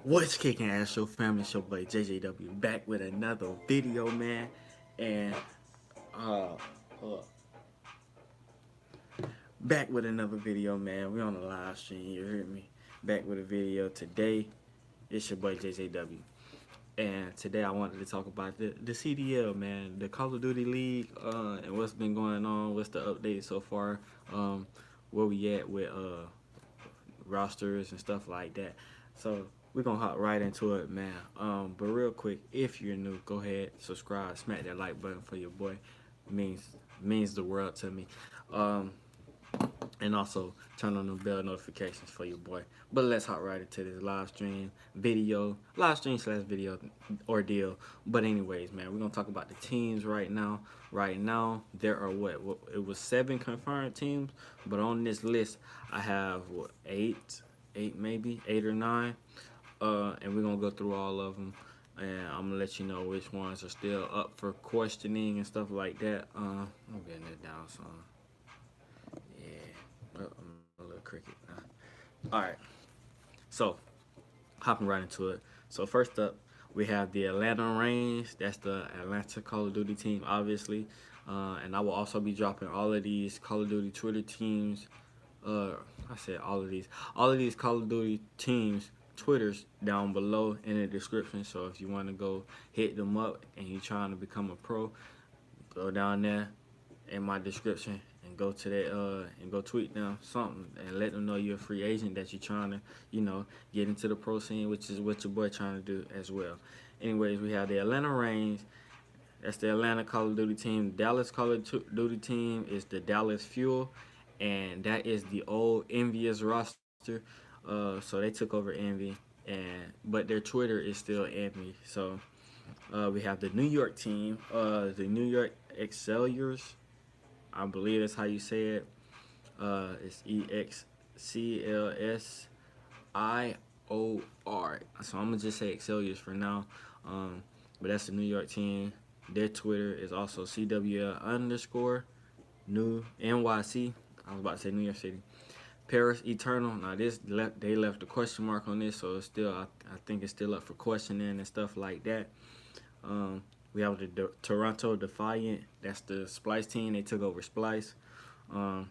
What's kicking ass, your family, show boy JJW back with another video, man. And uh, uh back with another video, man. We on the live stream, you heard me. Back with a video today. It's your boy JJW. And today I wanted to talk about the CDL, man, the Call of Duty League, and what's been going on, what's the update so far, where we at with rosters and stuff like that. So we're gonna hop right into it, man. But real quick, if you're new, go ahead, subscribe, smack that like button for your boy. Means means the world to me. Um, and also turn on the bell notifications for your boy. But let's hop right into this live stream slash video ordeal. But anyways, man, we're gonna talk about the teams right now. Right now, there are what it was 7 confirmed teams, but on this list, I have what eight maybe 8 or 9, and we're gonna go through all of them. And I'm gonna let you know which ones are still up for questioning and stuff like that. I'm getting it down, son. Yeah, I'm a little cricket now. All right, so hopping right into it. So first up, we have the Atlanta Reigns. That's the Atlanta Call of Duty team, obviously. And I will also be dropping all of these Call of Duty Twitter teams. Uh, I said all of these Call of Duty teams Twitters down below in the description. So if you want to go hit them up and you're trying to become a pro, go down there in my description and go to that and go tweet them something and let them know you're a free agent, that you're trying to, get into the pro scene, which is what your boy trying to do as well. Anyways, we have the Atlanta Reigns. That's the Atlanta Call of Duty team. The Dallas Call of Duty team is the Dallas Fuel, and that is the old Envious roster. So they took over Envy, but their Twitter is still Envy. So we have the New York team, the New York Excelsiors. I believe that's how you say it. It's EXCLSIOR. So I'm gonna just say Excelsiors for now. But that's the New York team. Their Twitter is also CWL underscore New NYC. I was about to say New York City. Paris Eternal. Now they left a question mark on this, so it's still I think it's still up for questioning and stuff like that. We have the Toronto Defiant. That's the Splice team. They took over Splice. Um,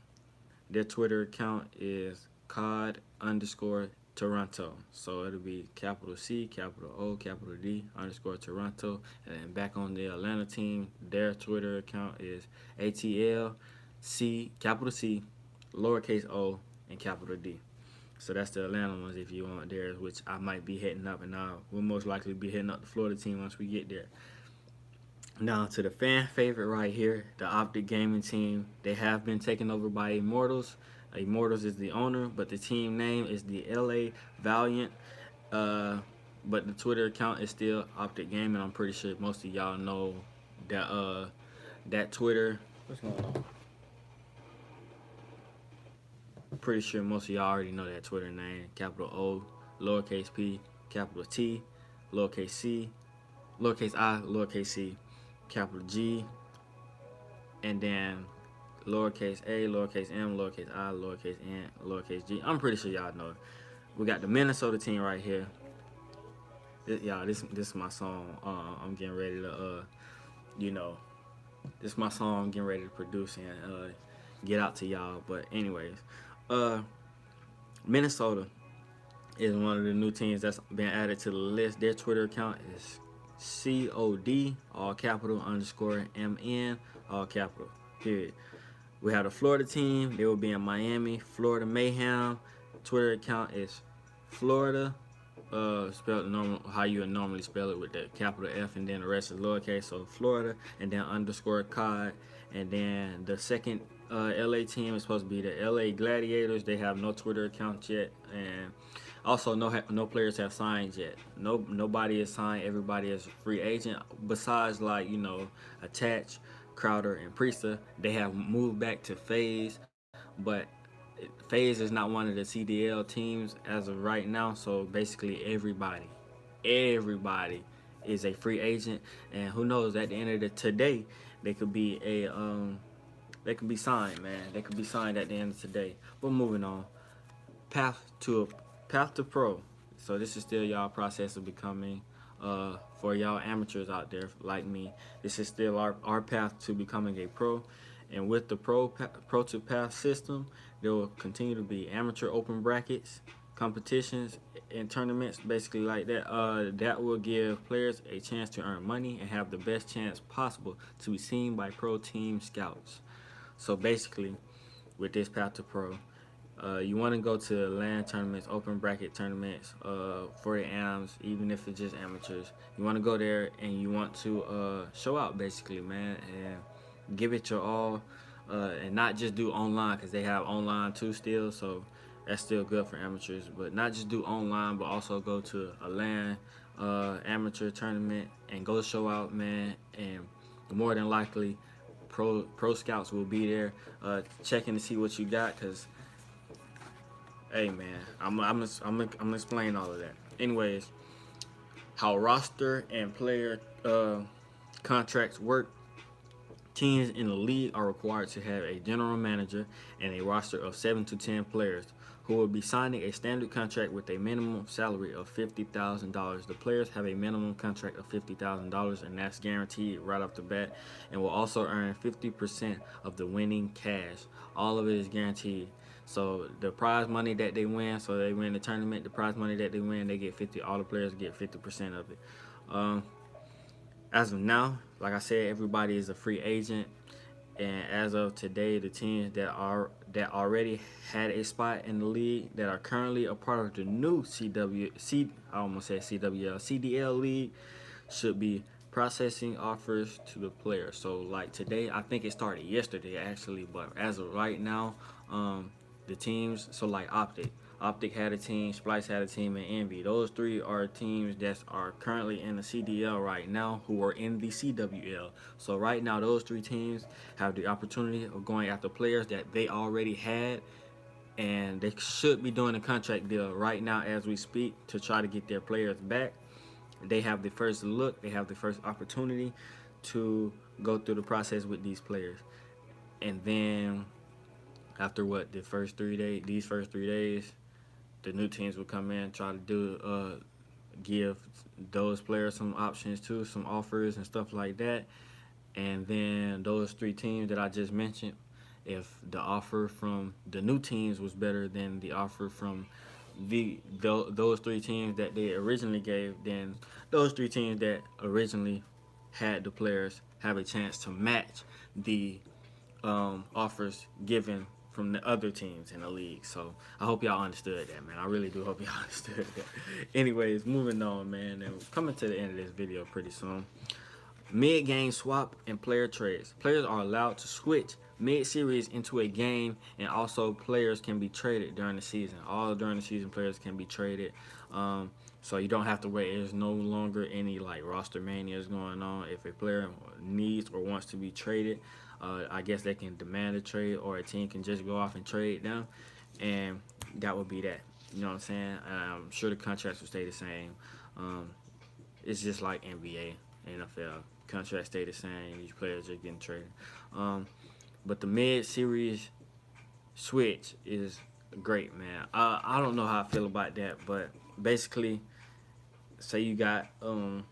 their Twitter account is COD underscore Toronto. So it'll be capital C, capital O, capital D underscore Toronto. And then back on the Atlanta team, their Twitter account is ATL C, capital C, lowercase O, and capital D. So that's the Atlanta ones if you want theirs, which I might be hitting up, and I will most likely be hitting up the Florida team once we get there. Now to the fan favorite right here, the Optic Gaming team. They have been taken over by Immortals. Immortals is the owner, but the team name is the LA Valiant. Uh, but the Twitter account is still Optic Gaming. I'm pretty sure most of y'all know that Twitter. What's going on? I'm pretty sure most of y'all already know that Twitter name. Capital O, lowercase p, capital T, lowercase c, lowercase I, lowercase c, capital G, and then lowercase a, lowercase m, lowercase I, lowercase n, lowercase g. I'm pretty sure y'all know it. We got the Minnesota team right here. This is my song. I'm getting ready to, you know, this is my song. I'm getting ready to produce and get out to y'all. But anyways, uh, Minnesota is one of the new teams that's been added to the list. Their Twitter account is COD, all capital, underscore MN, all capital, period. We have the Florida team. They will be in Miami. Florida Mayhem. Twitter account is Florida, spelled normal how you would normally spell it, with the capital F and then the rest is lowercase. So Florida and then underscore COD. And then the second LA team is supposed to be the LA Gladiators. They have no Twitter account yet, and also no players have signed yet. Nobody is signed. Everybody is free agent. Besides, like, Attach, Crowder, and Priesta, they have moved back to Phase, but Phase is not one of the CDL teams as of right now. So basically, everybody is a free agent, and who knows? At the end of today, they could be they could be signed, man. They could be signed at the end of today. But moving on, path to path to pro. So this is still y'all process of becoming, for y'all amateurs out there like me, this is still our path to becoming a pro. And with the pro to path system, there will continue to be amateur open brackets, competitions, and tournaments, basically like that. That will give players a chance to earn money and have the best chance possible to be seen by pro team scouts. So basically, with this path to pro, you want to go to LAN tournaments, open bracket tournaments, for the AMs, even if it's just amateurs. You want to go there and you want to show out, basically, man, and give it your all, and not just do online, because they have online too still, so that's still good for amateurs. But not just do online, but also go to a LAN amateur tournament and go show out, man, and more than likely pro scouts will be there, checking to see what you got, because hey man, I'm gonna explain all of that. Anyways, how roster and player contracts work. Teams in the league are required to have a general manager and a roster of 7 to 10 players who will be signing a standard contract with a minimum salary of $50,000. The players have a minimum contract of $50,000, and that's guaranteed right off the bat, and will also earn 50% of the winning cash. All of it is guaranteed. So the prize money that they win, so they win the tournament, the prize money that they win, they get 50. All the players get 50% of it. As of now, like I said, everybody is a free agent, and as of today, the teams that already had a spot in the league that are currently a part of the new CDL league should be processing offers to the players. So like today, I think it started yesterday actually, but as of right now, the teams, so like Optic had a team, Splice had a team, and Envy. Those three are teams that are currently in the CDL right now who are in the CWL. So right now, those three teams have the opportunity of going after players that they already had, and they should be doing a contract deal right now as we speak to try to get their players back. They have the first look, they have the first opportunity to go through the process with these players. And then after these first 3 days, the new teams will come in, try to give those players some options too, some offers and stuff like that. And then those three teams that I just mentioned, if the offer from the new teams was better than the offer from those three teams that they originally gave, then those three teams that originally had the players have a chance to match the offers given from the other teams in the league. So I hope y'all understood that, man. I really do hope y'all understood that. Anyways, moving on, man. And coming to the end of this video pretty soon. Mid-game swap and player trades. Players are allowed to switch mid-series into a game, and also players can be traded during the season. All during the season, players can be traded. So you don't have to wait. There's no longer any like Rostermania going on. If a player needs or wants to be traded, I guess they can demand a trade, or a team can just go off and trade them, and that would be that. You know what I'm saying? I'm sure the contracts will stay the same. It's just like NBA, NFL. Contracts stay the same. These players are getting traded. But the mid-series switch is great, man. I don't know how I feel about that, but basically, say you got like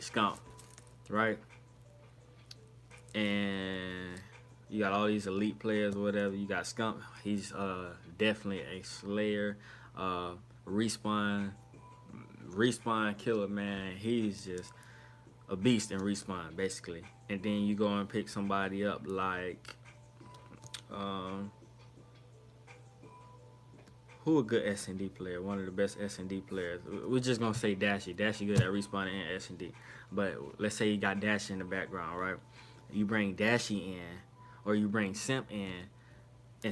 Scump, right? And you got all these elite players or whatever. You got Scump. He's definitely a slayer, respawn killer, man. He's just a beast in respawn, basically. And then you go and pick somebody up like who a good S&D player, one of the best S&D players. We're just gonna say Dashy. Dashy good at respawning and S&D. But let's say you got Dashy in the background, right? You bring Dashy in, or you bring Simp in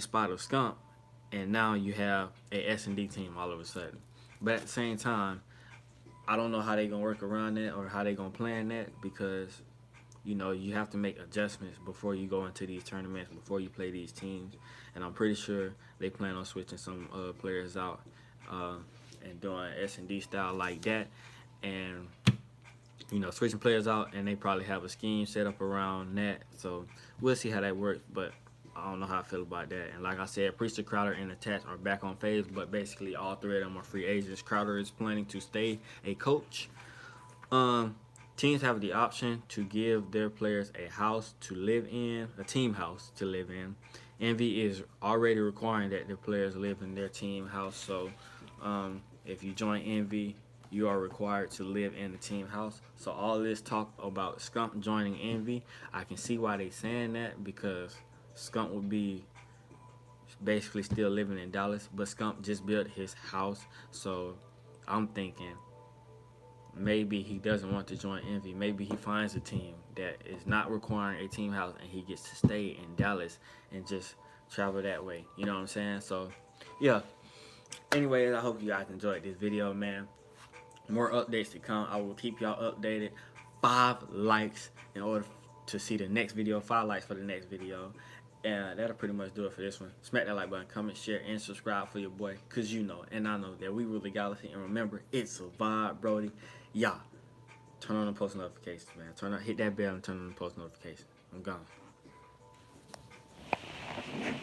spot of Scump, and now you have a S&D team all of a sudden. But at the same time, I don't know how they gonna work around that or how they gonna plan that, because you know you have to make adjustments before you go into these tournaments, before you play these teams. And I'm pretty sure they plan on switching some players out and doing S&D style like that, and you know, switching players out, and they probably have a scheme set up around that. So we'll see how that works. But I don't know how I feel about that. And like I said, Priester, Crowder, and Attach are back on phase, but basically all three of them are free agents. Crowder is planning to stay a coach. Um, Teams have the option to give their players a house to live in, a team house to live in. Envy is already requiring that the players live in their team house. So, if you join Envy, you are required to live in the team house. So all this talk about Skunk joining Envy, I can see why they saying that, because Skunk would be basically still living in Dallas, but Skunk just built his house. So I'm thinking maybe he doesn't want to join Envy. Maybe he finds a team that is not requiring a team house and he gets to stay in Dallas and just travel that way. You know what I'm saying? So, yeah. Anyways, I hope you guys enjoyed this video, man. More updates to come. I will keep y'all updated. 5 likes in order to see the next video. 5 likes for the next video. And that'll pretty much do it for this one. Smack that like button, comment, share, and subscribe for your boy. Because you know, and I know that we really Galaxy. And remember, it's a vibe, Brody. Yeah. Turn on the post notifications, man. Hit that bell and turn on the post notifications. I'm gone.